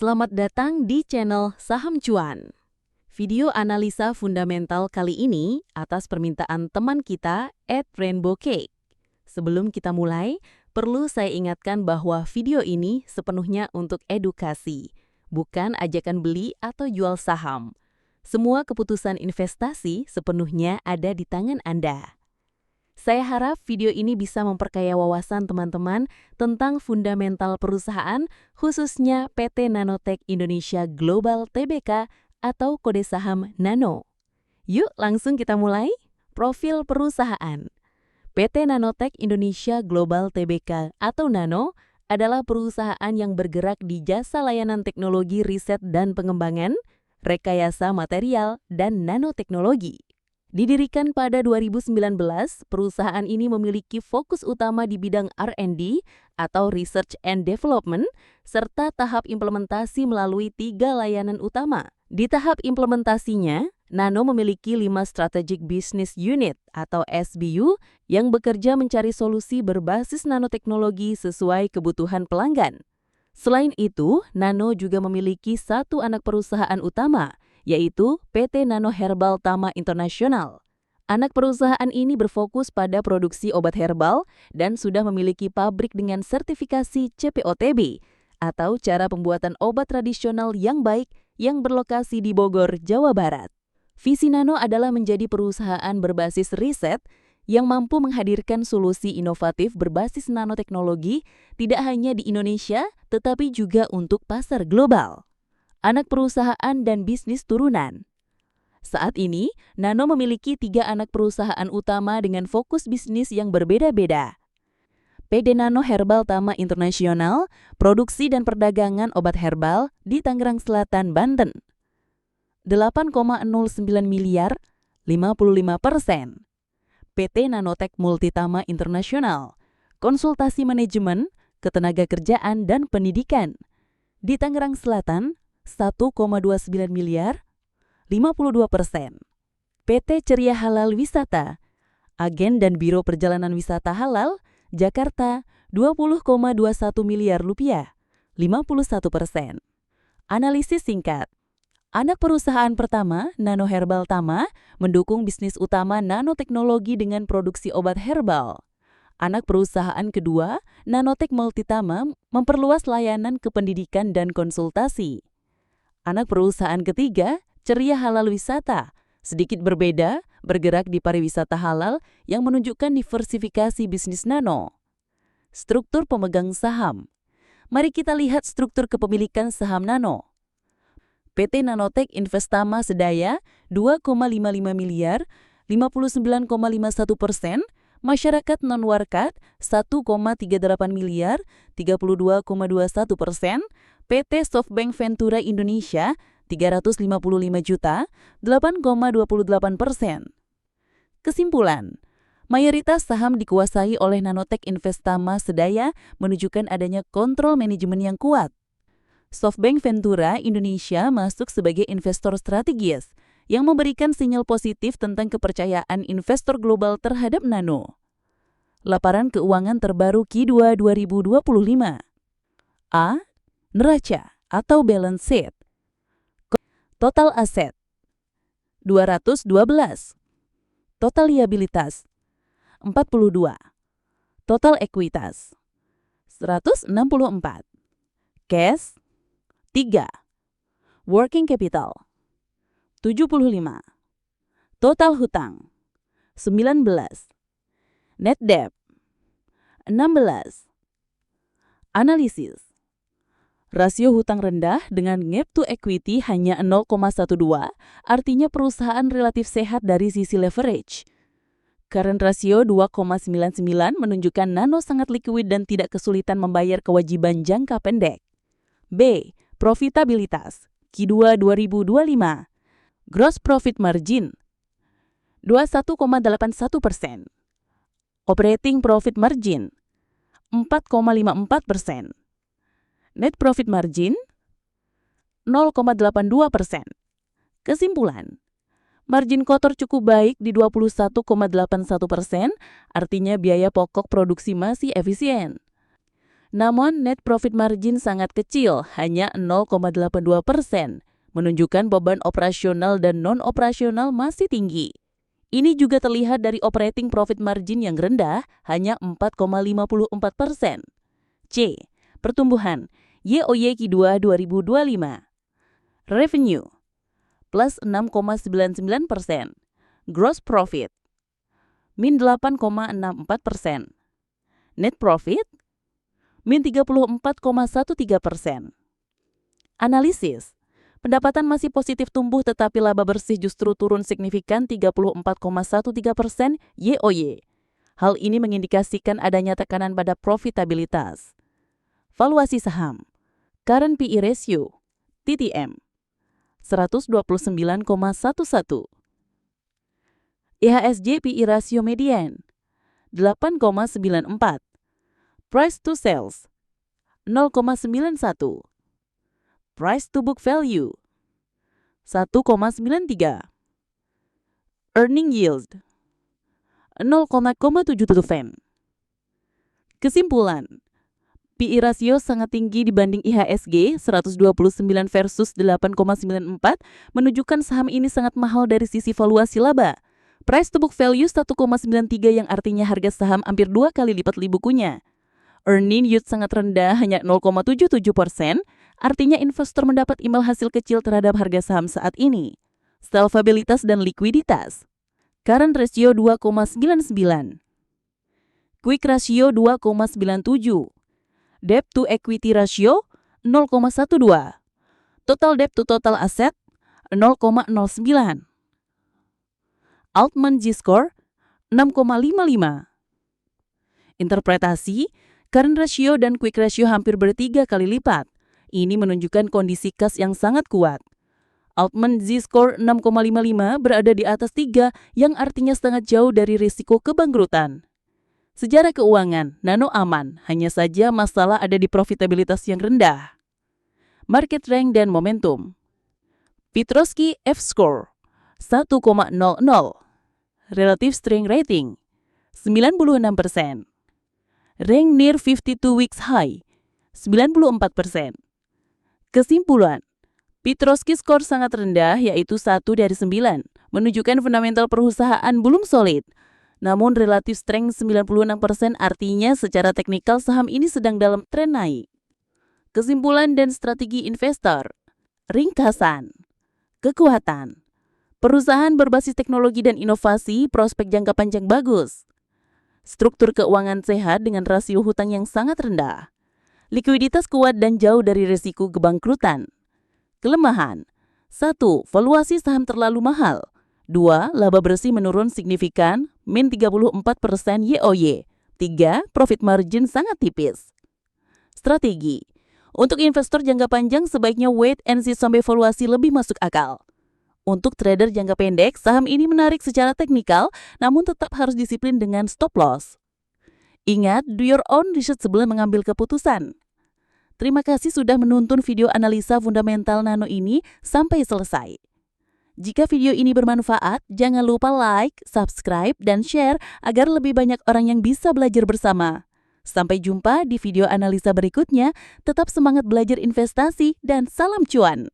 Selamat datang di channel Saham Cuan. Video analisa fundamental kali ini atas permintaan teman kita @rainbowcake. Sebelum kita mulai, perlu saya ingatkan bahwa video ini sepenuhnya untuk edukasi, bukan ajakan beli atau jual saham. Semua keputusan investasi sepenuhnya ada di tangan Anda. Saya harap video ini bisa memperkaya wawasan teman-teman tentang fundamental perusahaan, khususnya PT Nanotech Indonesia Global Tbk atau kode saham NANO. Yuk langsung kita mulai. Profil perusahaan. PT Nanotech Indonesia Global Tbk atau NANO adalah perusahaan yang bergerak di jasa layanan teknologi riset dan pengembangan, rekayasa material, dan nanoteknologi. Didirikan pada 2019, perusahaan ini memiliki fokus utama di bidang R&D atau Research and Development, serta tahap implementasi melalui 3 layanan utama. Di tahap implementasinya, Nano memiliki 5 Strategic Business Unit atau SBU yang bekerja mencari solusi berbasis nanoteknologi sesuai kebutuhan pelanggan. Selain itu, Nano juga memiliki 1 anak perusahaan utama, yaitu PT Nano Herbal Tama Internasional. Anak perusahaan ini berfokus pada produksi obat herbal dan sudah memiliki pabrik dengan sertifikasi CPOTB atau cara pembuatan obat tradisional yang baik yang berlokasi di Bogor, Jawa Barat. Visi Nano adalah menjadi perusahaan berbasis riset yang mampu menghadirkan solusi inovatif berbasis nanoteknologi tidak hanya di Indonesia, tetapi juga untuk pasar global. Anak perusahaan dan bisnis turunan. Saat ini, Nano memiliki 3 anak perusahaan utama dengan fokus bisnis yang berbeda-beda. PT Nano Herbal Tama Internasional, produksi dan perdagangan obat herbal di Tangerang Selatan, Banten. 8,09 miliar, 55%. PT Nanotech Multitama Internasional, konsultasi manajemen, ketenagakerjaan dan pendidikan. Di Tangerang Selatan, 1,29 miliar, 52%. PT Ceria Halal Wisata, agen dan biro perjalanan wisata halal, Jakarta, 20,21 miliar rupiah, 51%. Analisis singkat. Anak perusahaan pertama, Nano Herbal Tama, mendukung bisnis utama nanoteknologi dengan produksi obat herbal. Anak perusahaan kedua, Nanotech Multitama, memperluas layanan kependidikan dan konsultasi. Anak perusahaan ketiga, Ceria Halal Wisata, sedikit berbeda, bergerak di pariwisata halal yang menunjukkan diversifikasi bisnis Nano. Struktur pemegang saham. Mari kita lihat struktur kepemilikan saham Nano. PT Nanotech Investama Sedaya 2,55 miliar, 59,51%, masyarakat non-warkat 1,38 miliar, 32,21%, PT Softbank Ventura Indonesia 355 juta, 8,28%. Kesimpulan, mayoritas saham dikuasai oleh Nanotech Investama Sedaya menunjukkan adanya kontrol manajemen yang kuat. Softbank Ventura Indonesia masuk sebagai investor strategis yang memberikan sinyal positif tentang kepercayaan investor global terhadap Nano. Laporan keuangan terbaru Q2 2025. A. Neraca atau balance sheet. Total aset 212. Total liabilitas 42. Total ekuitas 164. Cash 3. Working capital 75. Total hutang 19. Net debt 16. Analisis. Rasio hutang rendah dengan gap to equity hanya 0,12, artinya perusahaan relatif sehat dari sisi leverage. Current ratio 2,99 menunjukkan Nano sangat liquid dan tidak kesulitan membayar kewajiban jangka pendek. B. Profitabilitas Q2 2025. Gross profit margin 21,81%. Operating profit margin 4,54%. Net profit margin 0,82%. Kesimpulan, margin kotor cukup baik di 21,81%, artinya biaya pokok produksi masih efisien. Namun, net profit margin sangat kecil, hanya 0,82%, menunjukkan beban operasional dan non-operasional masih tinggi. Ini juga terlihat dari operating profit margin yang rendah, hanya 4,54%. C. Pertumbuhan YoY Q2 2025. Revenue plus 6,99%. Gross profit min 8,64%. Net profit min 34,13%. Analisis. Pendapatan masih positif tumbuh tetapi laba bersih justru turun signifikan 34,13% YoY. Hal ini mengindikasikan adanya tekanan pada profitabilitas. Valuasi saham. Current PE ratio TTM 129,11. IHSG PE ratio median 8,94. Price to sales 0,91. Price to book value 1,93. Earning yield 0,77. Kesimpulan, PE rasio sangat tinggi dibanding IHSG 129 versus 8,94 menunjukkan saham ini sangat mahal dari sisi valuasi laba. Price to book value 1,93 yang artinya harga saham hampir 2 kali lipat bukunya. Earning yield sangat rendah, hanya 0,77%, artinya investor mendapat imbal hasil kecil terhadap harga saham saat ini. Solvabilitas dan likuiditas. Current ratio 2,99. Quick ratio 2,97. Debt to equity ratio 0,12. Total debt to total asset 0,09. Altman G-score 6,55. Interpretasi, current ratio dan quick ratio hampir ber-3 kali lipat. Ini menunjukkan kondisi kas yang sangat kuat. Altman Z-score 6,55 berada di atas 3 yang artinya sangat jauh dari risiko kebangkrutan. Sejarah keuangan, Nano aman, hanya saja masalah ada di profitabilitas yang rendah. Market rank dan momentum. Petrosky F-score 1,00. Relative strength rating 96%. Rank near 52 weeks high 94%. Kesimpulan, Petrosky skor sangat rendah yaitu 1 dari 9, menunjukkan fundamental perusahaan belum solid. Namun relatif strength 96% artinya secara teknikal saham ini sedang dalam tren naik. Kesimpulan dan strategi investor. Ringkasan. Kekuatan. Perusahaan berbasis teknologi dan inovasi, prospek jangka panjang bagus. Struktur keuangan sehat dengan rasio hutang yang sangat rendah. Likuiditas kuat dan jauh dari risiko kebangkrutan. Kelemahan. 1. Valuasi saham terlalu mahal. 2. Laba bersih menurun signifikan, min 34% YoY. 3. Profit margin sangat tipis. Strategi. Untuk investor jangka panjang sebaiknya wait and see sampai valuasi lebih masuk akal. Untuk trader jangka pendek, saham ini menarik secara teknikal, namun tetap harus disiplin dengan stop loss. Ingat, do your own research sebelum mengambil keputusan. Terima kasih sudah menonton video analisa fundamental Nano ini sampai selesai. Jika video ini bermanfaat, jangan lupa like, subscribe, dan share agar lebih banyak orang yang bisa belajar bersama. Sampai jumpa di video analisa berikutnya, tetap semangat belajar investasi dan salam cuan!